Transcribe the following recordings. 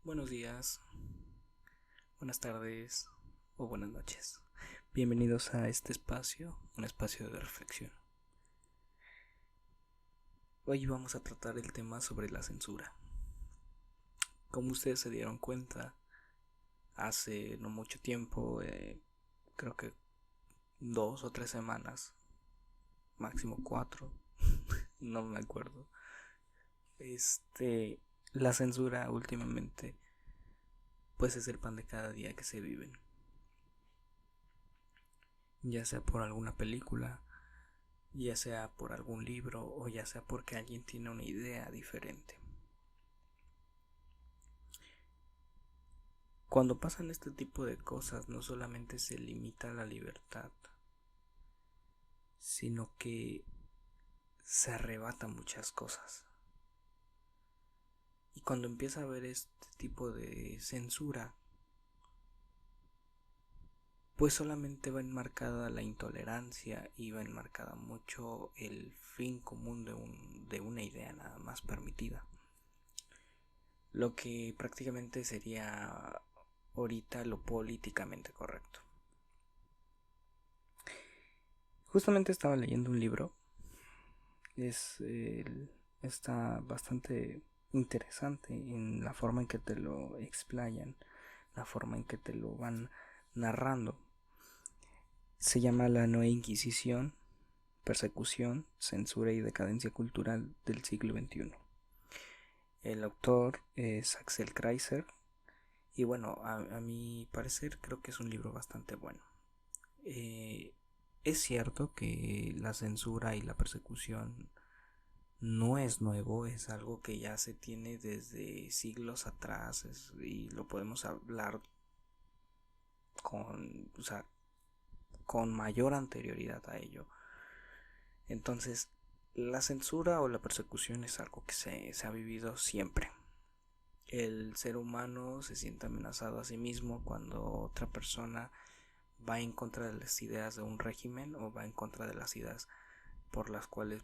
Buenos días, buenas tardes o buenas noches. Bienvenidos a este espacio, un espacio de reflexión. Hoy vamos a tratar el tema sobre la censura. Como ustedes se dieron cuenta, hace no mucho tiempo, creo que 2 o 3 semanas, máximo 4, no me acuerdo. La censura últimamente, pues es el pan de cada día que se viven. Ya sea por alguna película, ya sea por algún libro o ya sea porque alguien tiene una idea diferente. Cuando pasan este tipo de cosas no solamente se limita la libertad, sino que se arrebata muchas cosas. Y cuando empieza a haber este tipo de censura, pues solamente va enmarcada la intolerancia y va enmarcada mucho el fin común de una idea nada más permitida. Lo que prácticamente sería ahorita lo políticamente correcto. Justamente estaba leyendo un libro. Está bastante interesante en la forma en que te lo explayan, la forma en que te lo van narrando. Se llama La Nueva Inquisición, persecución, censura y decadencia cultural del siglo XXI. El autor es Axel Kreiser y bueno, a mi parecer creo que es un libro bastante bueno. Es cierto que la censura y la persecución no es nuevo, es algo que ya se tiene desde siglos atrás y lo podemos hablar o sea, con mayor anterioridad a ello. Entonces, la censura o la persecución es algo que se ha vivido siempre. El ser humano se siente amenazado a sí mismo cuando otra persona va en contra de las ideas de un régimen o va en contra de las ideas por las cuales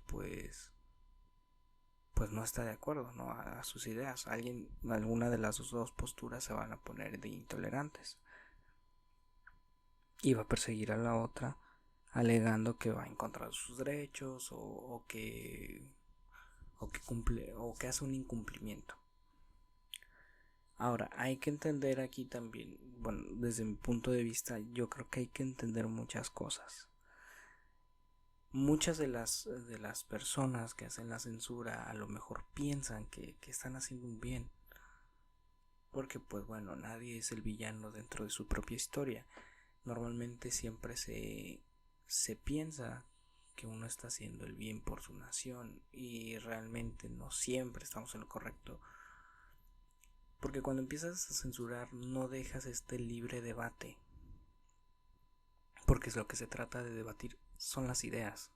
pues no está de acuerdo, ¿no? A sus ideas. Alguna de las dos posturas se van a poner de intolerantes y va a perseguir a la otra alegando que va en contra de sus derechos o que cumple o que hace un incumplimiento. Ahora, hay que entender aquí también, bueno, desde mi punto de vista, yo creo que hay que entender muchas cosas. Muchas de las personas que hacen la censura a lo mejor piensan que están haciendo un bien, porque pues bueno, nadie es el villano dentro de su propia historia. Normalmente siempre se piensa que uno está haciendo el bien por su nación y realmente no siempre estamos en lo correcto. Porque cuando empiezas a censurar no dejas este libre debate. Porque es lo que se trata de debatir son las ideas.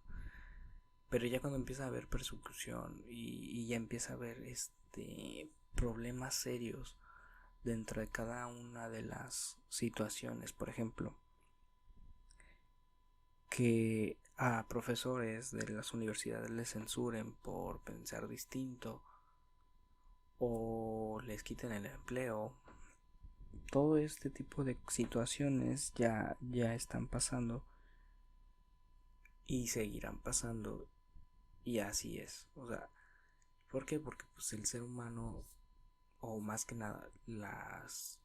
Pero ya cuando empieza a haber persecución y ya empieza a haber problemas serios dentro de cada una de las situaciones, por ejemplo, que a profesores de las universidades les censuren por pensar distinto o les quiten el empleo. Todo este tipo de situaciones ya están pasando y seguirán pasando y así es. O sea, ¿por qué? Porque pues el ser humano o más que nada las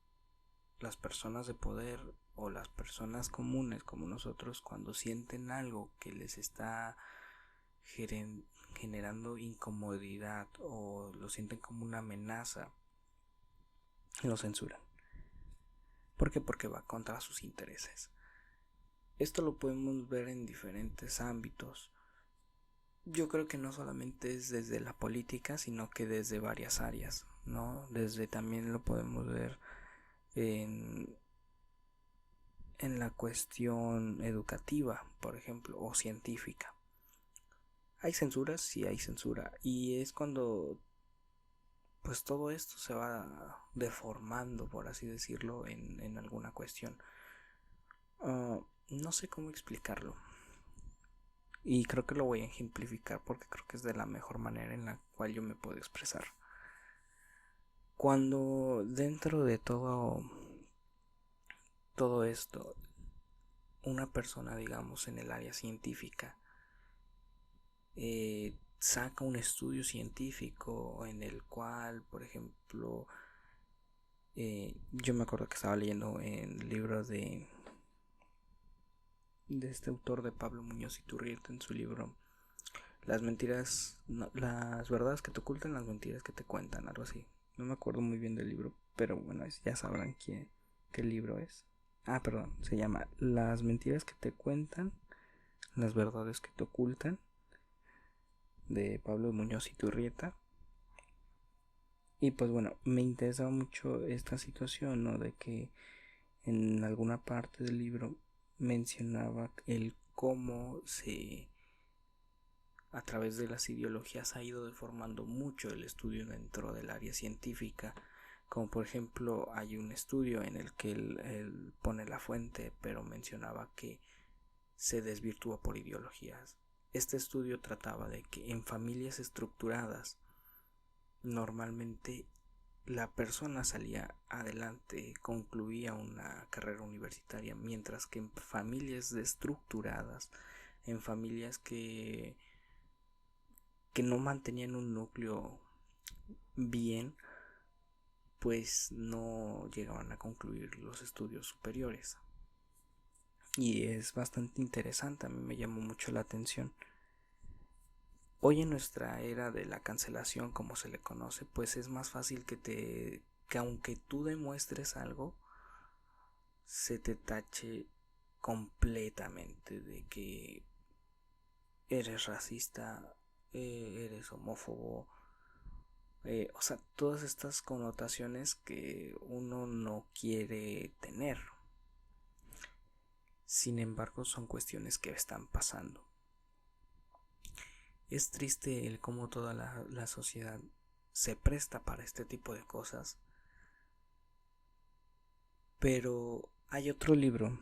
personas de poder o las personas comunes como nosotros cuando sienten algo que les está generando incomodidad o lo sienten como una amenaza, lo censuran. ¿Por qué? Porque va contra sus intereses. Esto lo podemos ver en diferentes ámbitos. Yo creo que no solamente es desde la política, sino que desde varias áreas, ¿no? Desde también lo podemos ver en, en la cuestión educativa, por ejemplo, o científica. Hay censura, sí hay censura, y es cuando pues todo esto se va deformando, por así decirlo, en alguna cuestión. No sé cómo explicarlo. Y creo que lo voy a ejemplificar porque creo que es de la mejor manera en la cual yo me puedo expresar. Cuando dentro de todo esto, una persona, digamos, en el área científica, saca un estudio científico en el cual, por ejemplo, yo me acuerdo que estaba leyendo en libros de este autor, de Pablo Muñoz Iturrieta, en su libro Las mentiras, no, las verdades que te ocultan, las mentiras que te cuentan, algo así. No me acuerdo muy bien del libro, pero bueno, ya sabrán qué libro es. Ah, perdón, se llama Las mentiras que te cuentan, las verdades que te ocultan, de Pablo Muñoz Iturrieta. Y pues bueno, me interesaba mucho esta situación, ¿no? De que en alguna parte del libro mencionaba el cómo a través de las ideologías ha ido deformando mucho el estudio dentro del área científica. Como por ejemplo hay un estudio en el que él pone la fuente, pero mencionaba que se desvirtúa por ideologías. Este estudio trataba de que en familias estructuradas normalmente la persona salía adelante, concluía una carrera universitaria, mientras que en familias destructuradas, en familias que no mantenían un núcleo bien, pues no llegaban a concluir los estudios superiores. Y es bastante interesante, a mí me llamó mucho la atención. Hoy en nuestra era de la cancelación, como se le conoce, pues es más fácil que aunque tú demuestres algo, se te tache completamente de que eres racista, eres homófobo, o sea, todas estas connotaciones que uno no quiere tener. Sin embargo, son cuestiones que están pasando. Es triste el cómo toda la sociedad se presta para este tipo de cosas. Pero hay otro libro,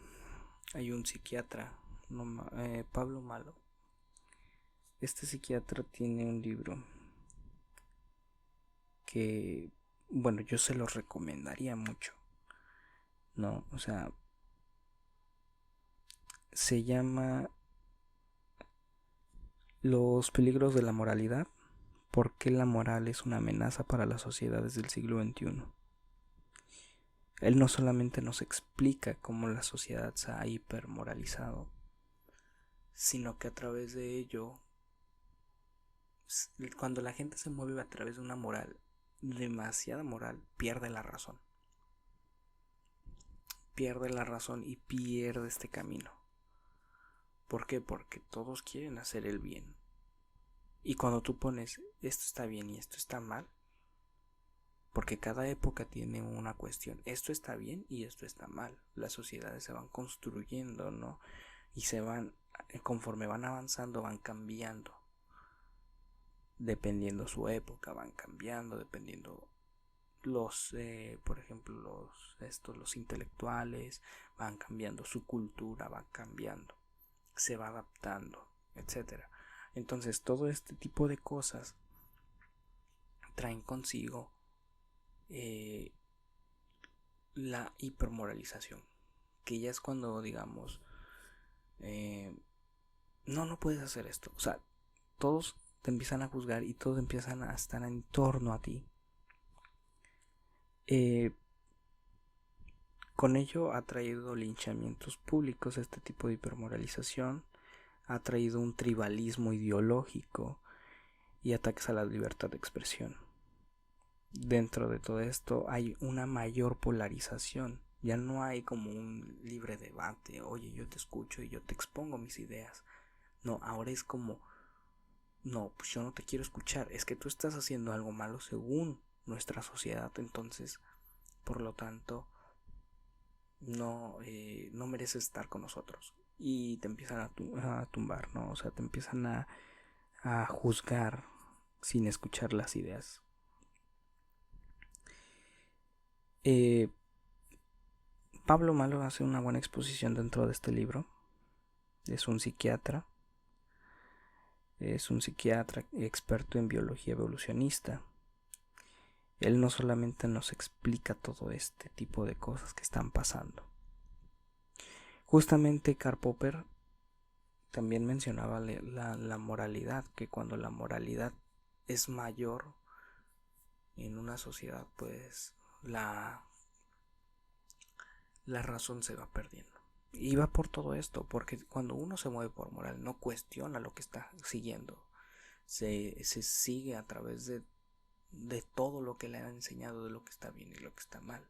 hay un psiquiatra, Pablo Malo. Este psiquiatra tiene un libro que, bueno, yo se lo recomendaría mucho, ¿no? O sea, se llama Los peligros de la moralidad, ¿por qué la moral es una amenaza para las sociedades del siglo XXI? Él no solamente nos explica cómo la sociedad se ha hipermoralizado, sino que a través de ello, cuando la gente se mueve a través de una moral, demasiada moral, pierde la razón. Pierde la razón y pierde este camino. ¿Por qué? Porque todos quieren hacer el bien. Y cuando tú pones esto está bien y esto está mal, porque cada época tiene una cuestión, esto está bien y esto está mal, las sociedades se van construyendo, ¿no? Y conforme van avanzando, van cambiando, dependiendo su época, van cambiando, dependiendo por ejemplo, los intelectuales van cambiando, su cultura va cambiando, se va adaptando, etcétera. Entonces todo este tipo de cosas traen consigo la hipermoralización, que ya es cuando digamos no puedes hacer esto, o sea, todos te empiezan a juzgar y todos empiezan a estar en torno a ti. Con ello ha traído linchamientos públicos, este tipo de hipermoralización, ha traído un tribalismo ideológico y ataques a la libertad de expresión. Dentro de todo esto hay una mayor polarización, ya no hay como un libre debate, oye, yo te escucho y yo te expongo mis ideas. No, ahora es como, no, pues yo no te quiero escuchar, es que tú estás haciendo algo malo según nuestra sociedad, entonces, por lo tanto, no mereces estar con nosotros. Y te empiezan a tumbar, ¿no? O sea, te empiezan a juzgar sin escuchar las ideas. Pablo Malo hace una buena exposición dentro de este libro. Es un psiquiatra experto en biología evolucionista. Él no solamente nos explica todo este tipo de cosas que están pasando. Justamente Karl Popper también mencionaba la moralidad, que cuando la moralidad es mayor en una sociedad, pues la razón se va perdiendo. Y va por todo esto, porque cuando uno se mueve por moral, no cuestiona lo que está siguiendo, se sigue a través de todo lo que le han enseñado de lo que está bien y lo que está mal.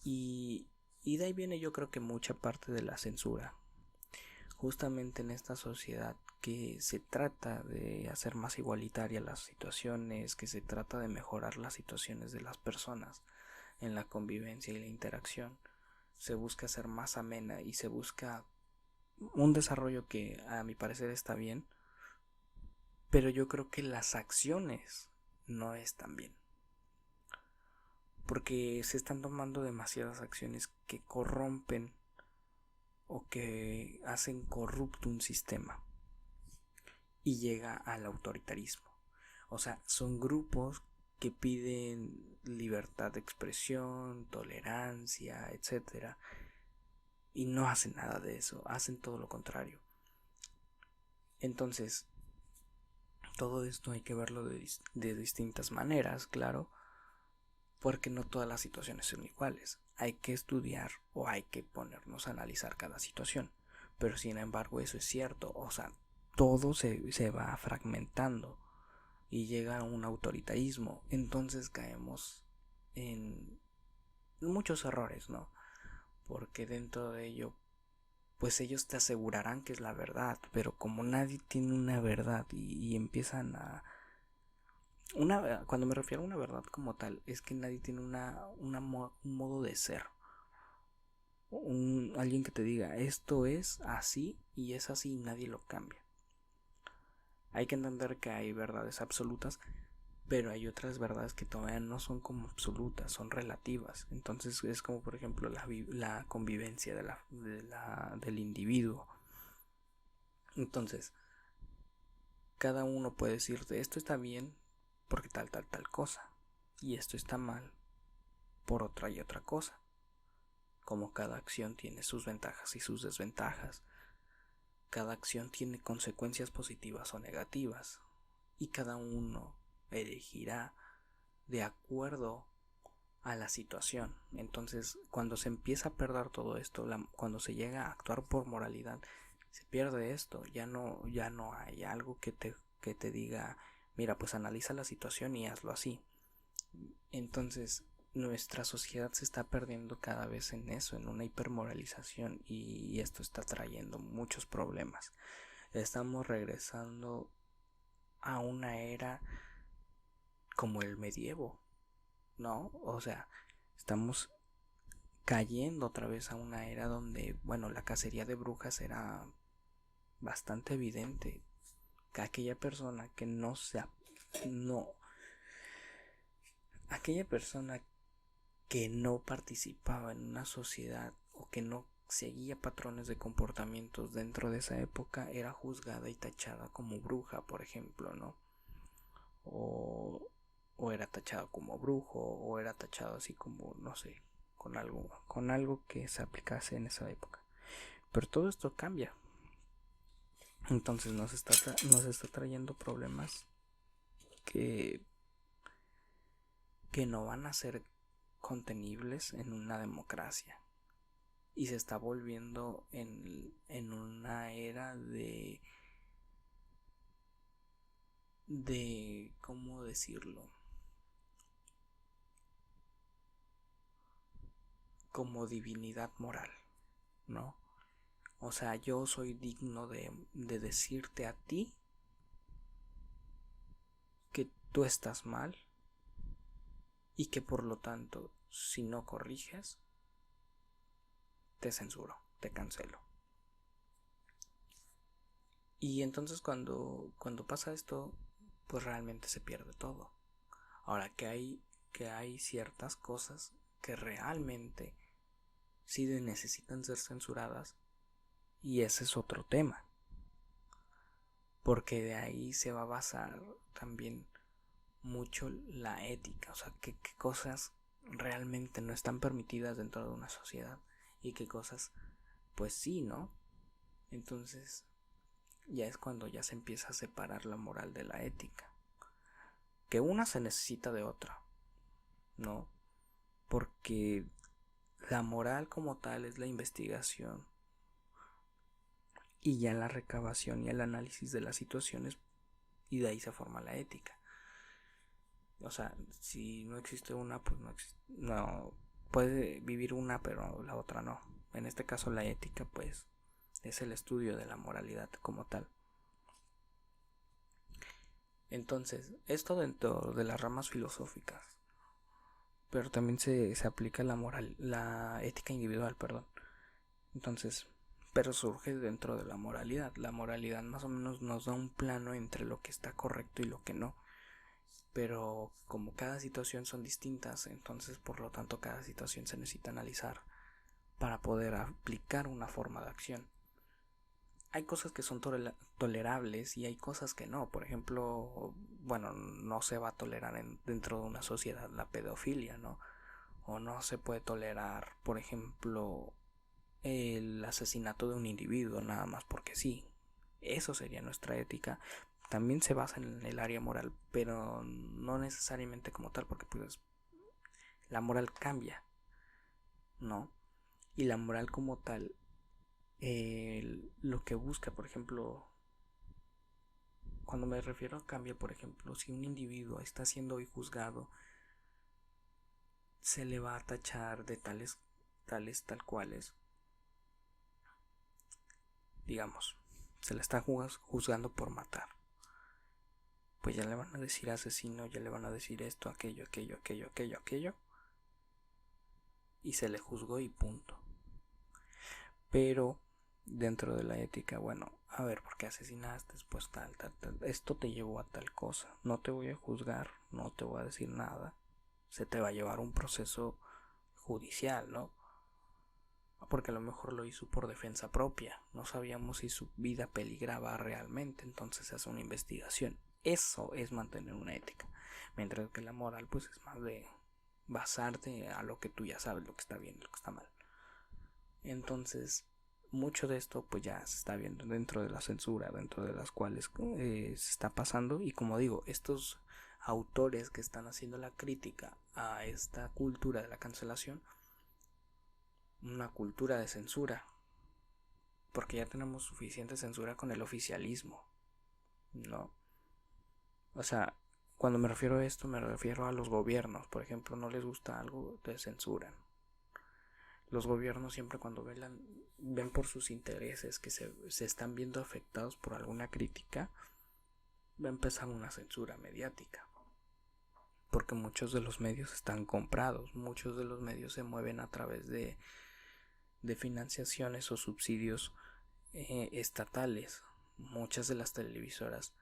Y de ahí viene, yo creo que mucha parte de la censura. Justamente en esta sociedad que se trata de hacer más igualitarias las situaciones, que se trata de mejorar las situaciones de las personas en la convivencia y la interacción, se busca hacer más amena y se busca un desarrollo que a mi parecer está bien, pero yo creo que las acciones no están bien, porque se están tomando demasiadas acciones que corrompen o que hacen corrupto un sistema y llega al autoritarismo. O sea, son grupos que piden libertad de expresión, tolerancia, etcétera, y no hacen nada de eso, hacen todo lo contrario. Entonces, todo esto hay que verlo de distintas maneras, claro, porque no todas las situaciones son iguales. Hay que estudiar o hay que ponernos a analizar cada situación. Pero sin embargo, eso es cierto. O sea, todo se va fragmentando y llega a un autoritarismo. Entonces caemos en muchos errores, ¿no? Porque dentro de ello, pues ellos te asegurarán que es la verdad, pero como nadie tiene una verdad y empiezan a cuando me refiero a una verdad como tal, es que nadie tiene un modo de ser. Alguien que te diga, esto es así y es así y nadie lo cambia. Hay que entender que hay verdades absolutas, pero hay otras verdades que todavía no son como absolutas, son relativas. Entonces es como por ejemplo la convivencia del individuo. Entonces, cada uno puede decirte, esto está bien porque tal cosa, y esto está mal por otra y otra cosa. Como cada acción tiene sus ventajas y sus desventajas, cada acción tiene consecuencias positivas o negativas, y cada uno elegirá de acuerdo a la situación. Entonces, cuando se empieza a perder todo esto, cuando se llega a actuar por moralidad, se pierde esto. Ya no hay algo que te diga, mira, pues analiza la situación y hazlo así. Entonces, nuestra sociedad se está perdiendo cada vez en eso, en una hipermoralización, y esto está trayendo muchos problemas. Estamos regresando a una era como el medievo, ¿no? O sea, estamos cayendo otra vez a una era donde, bueno, la cacería de brujas era bastante evidente. Que aquella persona que no, aquella persona que no participaba en una sociedad o que no seguía patrones de comportamientos dentro de esa época era juzgada y tachada como bruja, por ejemplo, ¿no? O, o era tachado como brujo, o era tachado así como, no sé, con algo que se aplicase en esa época. Pero todo esto cambia. Entonces nos está trayendo problemas que, que no van a ser contenibles en una democracia. Y se está volviendo en una era ¿cómo decirlo? Como divinidad moral, ¿no? O sea, yo soy digno de decirte a ti que tú estás mal y que por lo tanto, si no corriges, te censuro, te cancelo. Y entonces cuando pasa esto, pues realmente se pierde todo. Ahora que hay ciertas cosas que realmente sí necesitan ser censuradas, y ese es otro tema, porque de ahí se va a basar también mucho la ética, o sea, qué cosas realmente no están permitidas dentro de una sociedad y qué cosas pues sí, ¿no? Entonces ya es cuando ya se empieza a separar la moral de la ética, que una se necesita de otra, ¿no? Porque la moral como tal es la investigación y ya la recabación y el análisis de las situaciones, y de ahí se forma la ética. O sea, si no existe una, pues no existe, no puede vivir una, pero la otra no. En este caso la ética, pues, es el estudio de la moralidad como tal. Entonces, esto dentro de las ramas filosóficas, pero también se aplica la ética individual, perdón. Entonces, pero surge dentro de la moralidad. La moralidad más o menos nos da un plano entre lo que está correcto y lo que no. Pero como cada situación son distintas, entonces por lo tanto cada situación se necesita analizar para poder aplicar una forma de acción. Hay cosas que son tolerables y hay cosas que no. Por ejemplo, bueno, no se va a tolerar dentro de una sociedad la pedofilia, ¿no? O no se puede tolerar, por ejemplo, el asesinato de un individuo nada más porque sí. Eso sería nuestra ética. También se basa en el área moral, pero no necesariamente como tal, porque pues la moral cambia, ¿no? Y la moral como tal, lo que busca, por ejemplo, cuando me refiero a cambia, por ejemplo, si un individuo está siendo hoy juzgado, se le va a tachar de tal cuales, digamos, se le está juzgando por matar. Pues ya le van a decir asesino, ya le van a decir esto, aquello, y se le juzgó y punto. Pero dentro de la ética, bueno, a ver, ¿por qué asesinaste? Pues tal, esto te llevó a tal cosa. No te voy a juzgar, no te voy a decir nada. Se te va a llevar un proceso judicial, ¿no? Porque a lo mejor lo hizo por defensa propia. No sabíamos si su vida peligraba realmente, entonces se hace una investigación. Eso es mantener una ética. Mientras que la moral, pues es más de basarte a lo que tú ya sabes, lo que está bien y lo que está mal. Entonces, mucho de esto pues ya se está viendo dentro de la censura, dentro de las cuales se está pasando. Y como digo, estos autores que están haciendo la crítica a esta cultura de la cancelación, una cultura de censura, porque ya tenemos suficiente censura con el oficialismo, ¿no? O sea, cuando me refiero a esto, me refiero a los gobiernos. Por ejemplo, no les gusta algo, te censuran. Los gobiernos siempre cuando ven por sus intereses que se están viendo afectados por alguna crítica, va a empezar una censura mediática. Porque muchos de los medios están comprados, muchos de los medios se mueven a través de financiaciones o subsidios estatales, muchas de las televisoras.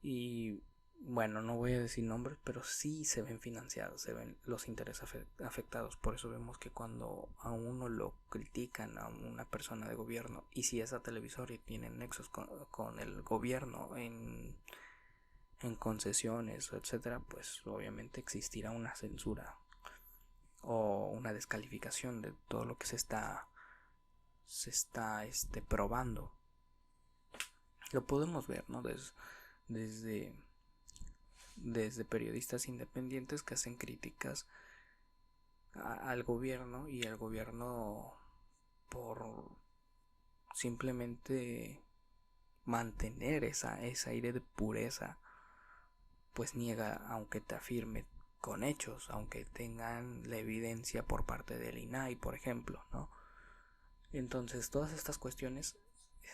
Y bueno, no voy a decir nombres, pero sí se ven financiados, se ven los intereses afectados. Por eso vemos que cuando a uno lo critican, a una persona de gobierno, y si esa televisora tiene nexos con el gobierno en concesiones, etcétera, pues obviamente existirá una censura o una descalificación de todo lo que se está probando. Lo podemos ver, ¿no? Desde periodistas independientes que hacen críticas al gobierno, y el gobierno, por simplemente mantener ese aire de pureza, pues niega, aunque te afirme con hechos, aunque tengan la evidencia por parte del INAI, por ejemplo, ¿no? Entonces todas estas cuestiones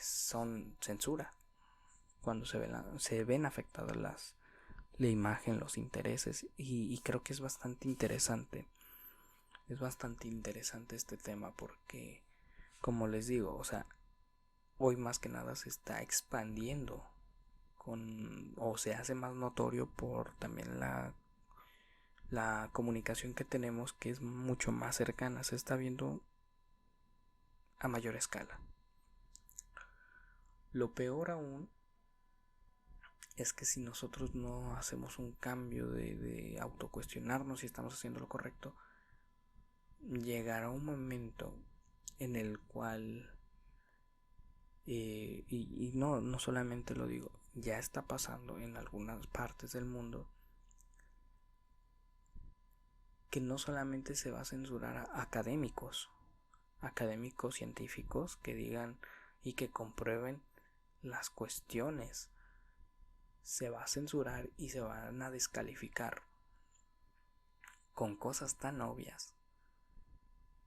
son censura cuando se ven afectadas la imagen, los intereses, y creo que es bastante interesante. Es bastante interesante este tema porque, como les digo, o sea, hoy más que nada se está expandiendo o se hace más notorio por también la comunicación que tenemos, que es mucho más cercana, se está viendo a mayor escala. Lo peor aún es que si nosotros no hacemos un cambio de autocuestionarnos si estamos haciendo lo correcto, llegará un momento en el cual, y no solamente lo digo, ya está pasando en algunas partes del mundo, que no solamente se va a censurar a académicos científicos que digan y que comprueben las cuestiones, se va a censurar y se van a descalificar con cosas tan obvias,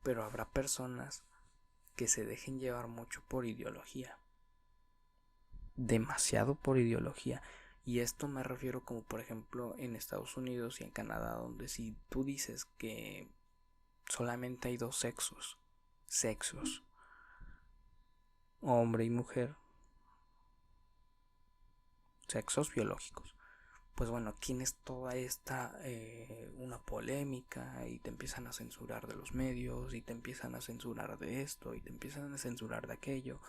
pero habrá personas que se dejen llevar mucho por ideología, demasiado por ideología. Y esto me refiero como por ejemplo en Estados Unidos y en Canadá, donde si tú dices que solamente hay dos sexos, hombre y mujer, sexos biológicos, pues bueno, tienes toda esta una polémica y te empiezan a censurar de los medios y te empiezan a censurar de esto y te empiezan a censurar de aquello.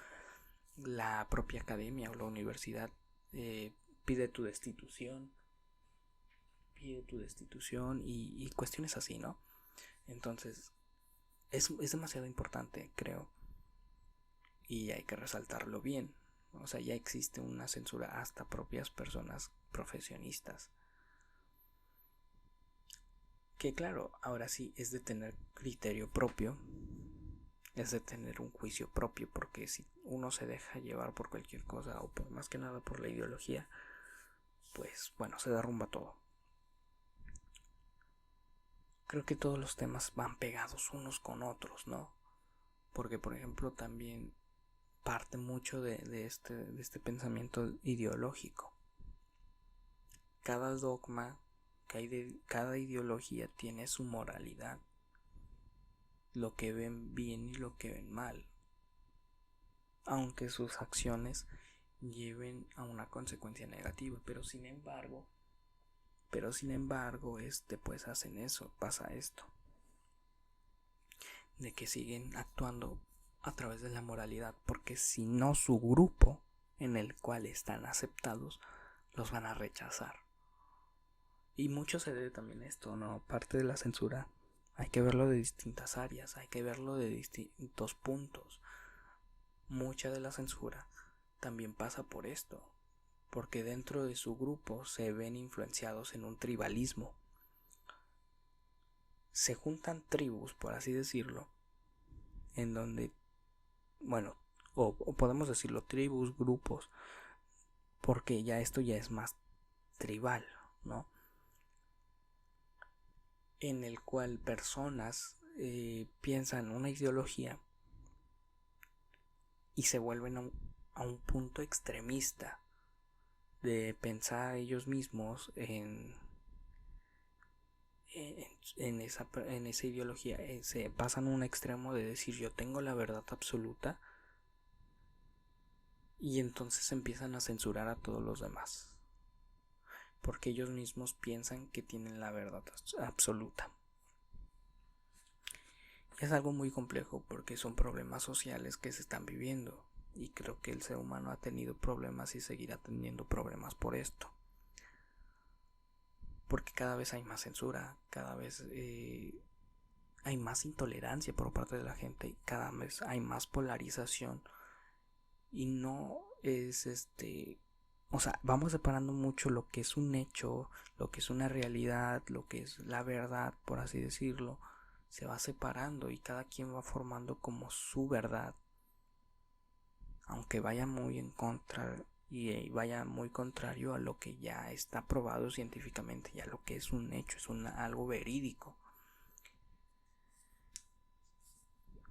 La propia academia o la universidad pide tu destitución y cuestiones así, ¿no? Entonces es demasiado importante, creo, y hay que resaltarlo bien. O sea, ya existe una censura hasta propias personas profesionistas, que claro, ahora sí es de tener criterio propio, es de tener un juicio propio, porque si uno se deja llevar por cualquier cosa o por más que nada por la ideología, pues bueno, se derrumba todo. Creo que todos los temas van pegados unos con otros, ¿no? Porque por ejemplo también parte mucho de este pensamiento ideológico. Cada dogma que hay de cada ideología tiene su moralidad, lo que ven bien y lo que ven mal, aunque sus acciones lleven a una consecuencia negativa, pero sin embargo, pues hacen eso, pasa esto, de que siguen actuando a través de la moralidad, porque si no, su grupo en el cual están aceptados los van a rechazar. Y mucho se debe también a esto, ¿no? Parte de la censura hay que verlo de distintas áreas, hay que verlo de distintos puntos. Mucha de la censura también pasa por esto, porque dentro de su grupo se ven influenciados en un tribalismo. Se juntan tribus, por así decirlo, en donde, bueno, o podemos decirlo tribus, grupos, porque ya esto ya es más tribal, ¿no? En el cual personas piensan una ideología y se vuelven a un punto extremista de pensar ellos mismos en esa ideología. Se pasan a un extremo de decir yo tengo la verdad absoluta, y entonces empiezan a censurar a todos los demás porque ellos mismos piensan que tienen la verdad absoluta. Es algo muy complejo porque son problemas sociales que se están viviendo, y creo que el ser humano ha tenido problemas y seguirá teniendo problemas por esto, porque cada vez hay más censura, cada vez hay más intolerancia por parte de la gente, y cada vez hay más polarización, y no es o sea, vamos separando mucho lo que es un hecho, lo que es una realidad, lo que es la verdad, por así decirlo. Se va separando y cada quien va formando como su verdad, aunque vaya muy en contra y vaya muy contrario a lo que ya está probado científicamente, ya lo que es un hecho, es algo verídico.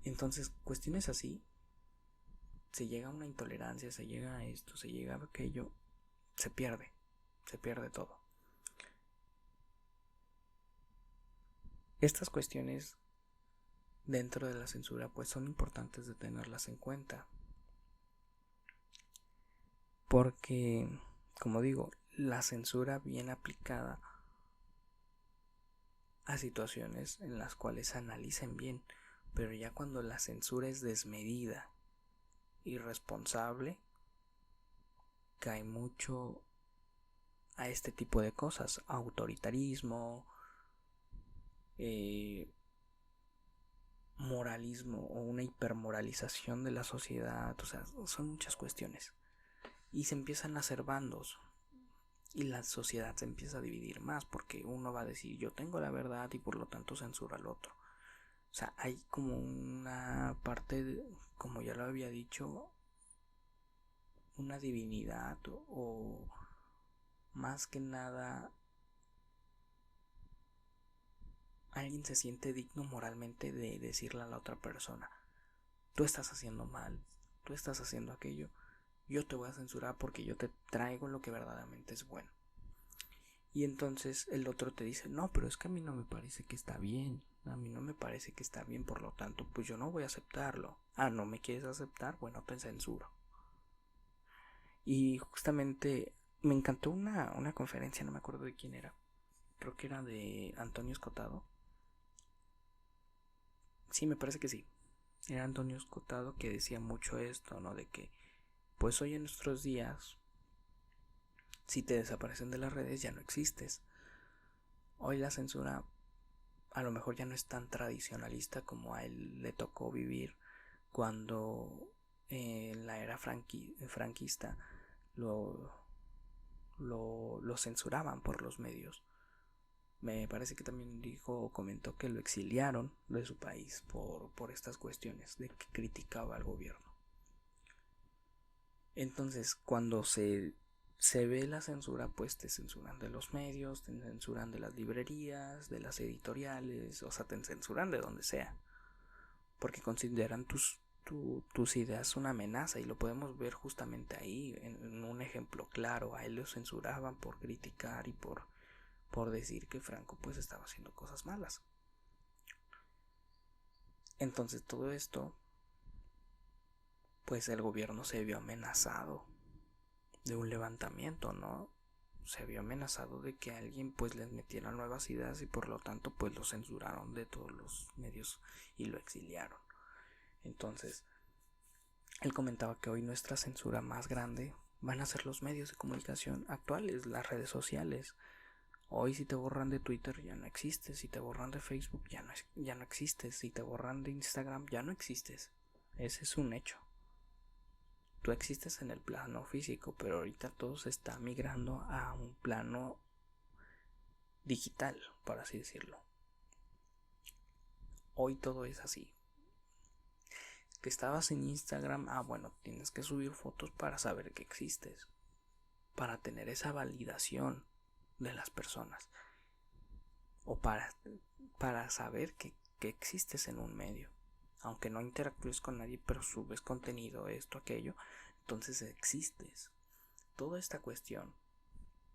Entonces, cuestiones así, se llega a una intolerancia, se llega a esto, se llega a aquello, se pierde todo. Estas cuestiones dentro de la censura pues son importantes de tenerlas en cuenta, porque como digo, la censura bien aplicada a situaciones en las cuales se analicen bien, pero ya cuando la censura es desmedida, irresponsable, cae mucho a este tipo de cosas, autoritarismo, moralismo o una hipermoralización de la sociedad. O sea, son muchas cuestiones y se empiezan a hacer bandos y la sociedad se empieza a dividir más porque uno va a decir yo tengo la verdad y por lo tanto censura al otro. O sea, hay como una parte, como ya lo había dicho, una divinidad o más que nada alguien se siente digno moralmente de decirle a la otra persona, tú estás haciendo mal, tú estás haciendo aquello, yo te voy a censurar porque yo te traigo lo que verdaderamente es bueno. Y entonces el otro te dice, no, pero es que a mí no me parece que está bien, a mí no me parece que está bien, por lo tanto, pues yo no voy a aceptarlo. Ah, ¿no me quieres aceptar? Bueno, te censuro. Y justamente me encantó una conferencia, no me acuerdo de quién era, creo que era de Antonio Escotado. Sí, me parece que sí. Era Antonio Escotado que decía mucho esto, ¿no? De que, pues hoy en nuestros días, si te desaparecen de las redes ya no existes. Hoy la censura a lo mejor ya no es tan tradicionalista como a él le tocó vivir cuando en la era franquista lo, lo censuraban por los medios. Me parece que también dijo o comentó que lo exiliaron de su país por estas cuestiones de que criticaba al gobierno. Entonces, cuando se ve la censura, pues te censuran de los medios, te censuran de las librerías, de las editoriales, o sea, te censuran de donde sea, porque consideran tus ideas una amenaza y lo podemos ver justamente ahí, en un ejemplo claro. A él lo censuraban por criticar y por decir que Franco pues estaba haciendo cosas malas. Entonces todo esto, pues el gobierno se vio amenazado de un levantamiento, ¿no? Se vio amenazado de que alguien pues les metiera nuevas ideas y por lo tanto pues lo censuraron de todos los medios y lo exiliaron. Entonces, él comentaba que hoy nuestra censura más grande van a ser los medios de comunicación actuales, las redes sociales. Hoy si te borran de Twitter ya no existes, si te borran de Facebook ya no existes, si te borran de Instagram ya no existes. Ese es un hecho. Tú existes en el plano físico, pero ahorita todo se está migrando a un plano digital, por así decirlo. Hoy todo es así. Que estabas en Instagram, bueno, tienes que subir fotos para saber que existes, para tener esa validación de las personas, o para saber que existes en un medio. Aunque no interactúes con nadie, pero subes contenido, esto, aquello, entonces existes. Toda esta cuestión,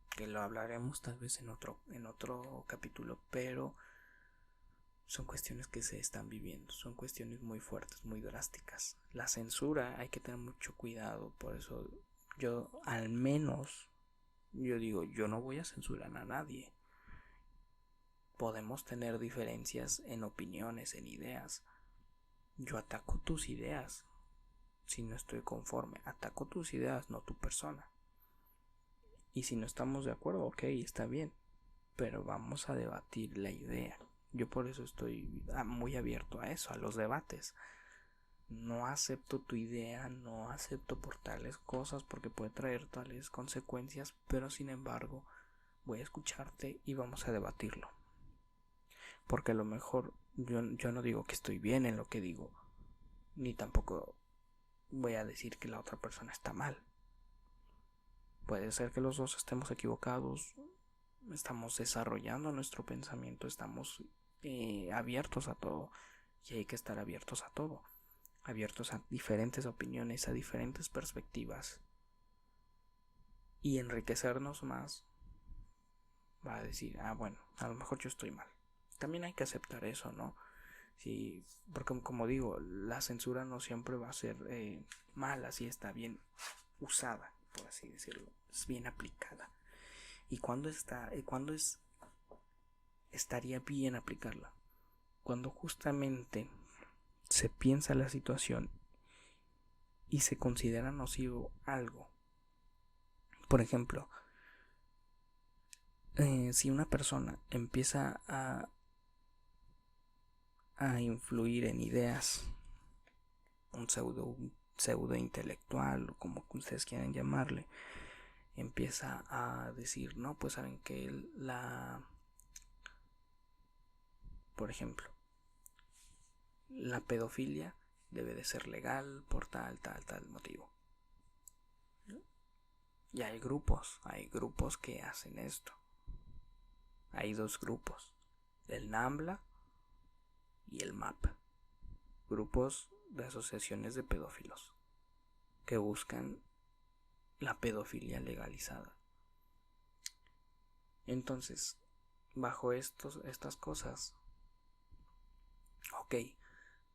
que lo hablaremos tal vez en otro capítulo, pero son cuestiones que se están viviendo, son cuestiones muy fuertes, muy drásticas. La censura hay que tener mucho cuidado, por eso yo al menos, yo digo, yo no voy a censurar a nadie. Podemos tener diferencias en opiniones, en ideas. Yo ataco tus ideas. Si no estoy conforme, ataco tus ideas, no tu persona. Y si no estamos de acuerdo, ok, está bien, pero vamos a debatir la idea. Yo por eso estoy muy abierto a eso, a los debates. No acepto tu idea, no acepto por tales cosas porque puede traer tales consecuencias, pero sin embargo voy a escucharte y vamos a debatirlo. Porque a lo mejor yo no digo que estoy bien en lo que digo, ni tampoco voy a decir que la otra persona está mal. Puede ser que los dos estemos equivocados, estamos desarrollando nuestro pensamiento, estamos abiertos a todo y hay que estar abiertos a todo, abiertos a diferentes opiniones, a diferentes perspectivas y enriquecernos más. Va a decir, bueno, a lo mejor yo estoy mal. También hay que aceptar eso, ¿no? Sí, porque como digo, la censura no siempre va a ser mala si está bien usada, por así decirlo, es bien aplicada. ¿Y cuándo estaría bien aplicarla? Cuando justamente se piensa la situación y se considera nocivo algo. Por ejemplo, si una persona empieza a influir en ideas, un pseudo intelectual, o como ustedes quieran llamarle, empieza a decir, no, pues saben que por ejemplo, la pedofilia debe de ser legal por tal motivo. Y hay grupos que hacen esto. Hay dos grupos, el NAMBLA y el MAP, grupos de asociaciones de pedófilos que buscan la pedofilia legalizada. Entonces, bajo estas cosas, ok,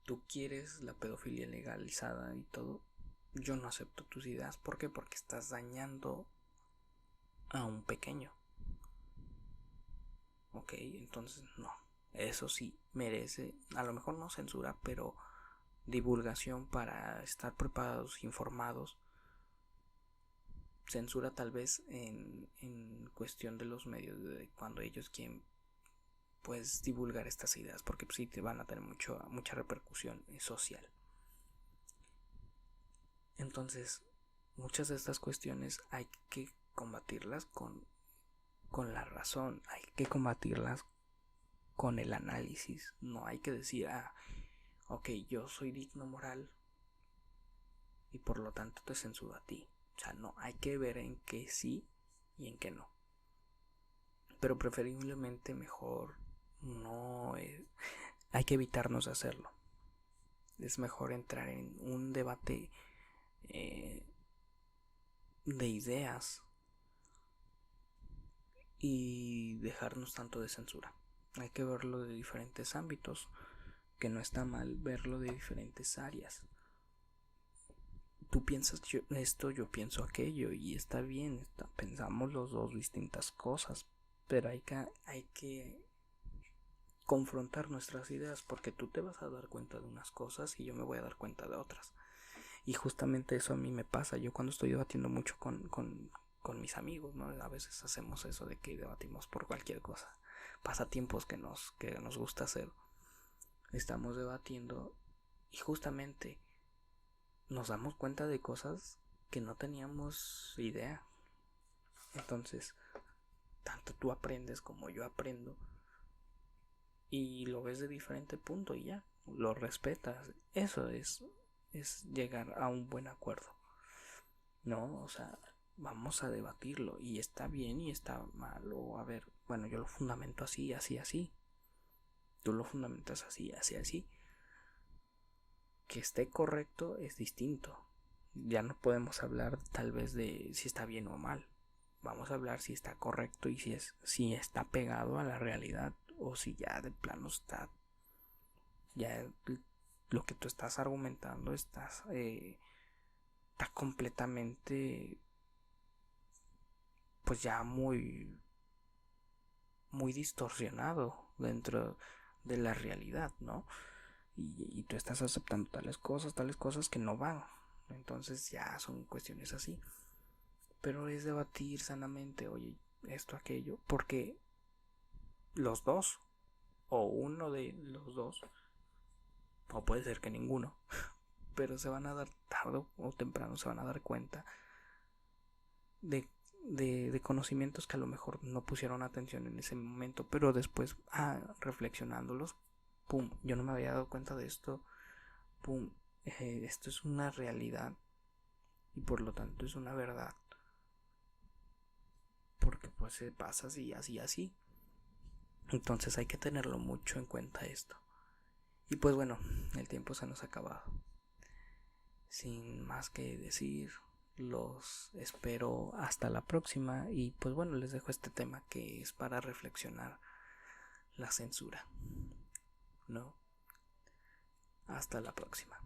tú quieres la pedofilia legalizada y todo, yo no acepto tus ideas. ¿Por qué? Porque estás dañando a un pequeño. Ok, entonces no. Eso sí merece, a lo mejor no censura, pero divulgación para estar preparados, informados. Censura tal vez en cuestión de los medios, de cuando ellos quieren pues divulgar estas ideas, porque pues, sí te van a tener mucha repercusión social. Entonces, muchas de estas cuestiones hay que combatirlas con la razón, hay que combatirlas con el análisis. No hay que decir, ok, yo soy digno moral y por lo tanto te censuro a ti. O sea, no, hay que ver en qué sí y en qué no. Pero preferiblemente mejor no hay que evitarnos de hacerlo. Es mejor entrar en un debate de ideas y dejarnos tanto de censura. Hay que verlo de diferentes ámbitos, que no está mal verlo de diferentes áreas. Tú piensas esto, yo pienso aquello, y está bien, pensamos los dos distintas cosas, pero hay que confrontar nuestras ideas, porque tú te vas a dar cuenta de unas cosas y yo me voy a dar cuenta de otras. Y justamente eso a mí me pasa. Yo cuando estoy debatiendo mucho con mis amigos, ¿no? A veces hacemos eso de que debatimos por cualquier cosa, pasatiempos que nos gusta hacer. Estamos debatiendo y justamente nos damos cuenta de cosas que no teníamos idea. Entonces, tanto tú aprendes como yo aprendo y lo ves de diferente punto y ya, lo respetas. Eso es llegar a un buen acuerdo. No, o sea, vamos a debatirlo y está bien y está mal, o a ver, bueno, yo lo fundamento así, así, así. Tú lo fundamentas así, así, así. Que esté correcto es distinto. Ya no podemos hablar tal vez de si está bien o mal. Vamos a hablar si está correcto y si está pegado a la realidad, o si ya de plano ya lo que tú estás argumentando está completamente pues ya muy distorsionado dentro de la realidad, ¿no? Y tú estás aceptando tales cosas que no van. Entonces ya son cuestiones así. Pero es debatir sanamente, oye, esto, aquello, porque los dos, o uno de los dos, o puede ser que ninguno, pero se van a dar tarde o temprano, se van a dar cuenta de, de conocimientos que a lo mejor no pusieron atención en ese momento, pero después, reflexionándolos, pum, yo no me había dado cuenta de esto, pum, esto es una realidad y por lo tanto es una verdad, porque pues se pasa así, así, así. Entonces hay que tenerlo mucho en cuenta esto. Y pues bueno, el tiempo se nos ha acabado. Sin más que decir, los espero hasta la próxima y pues bueno, les dejo este tema que es para reflexionar: la censura, ¿no? Hasta la próxima.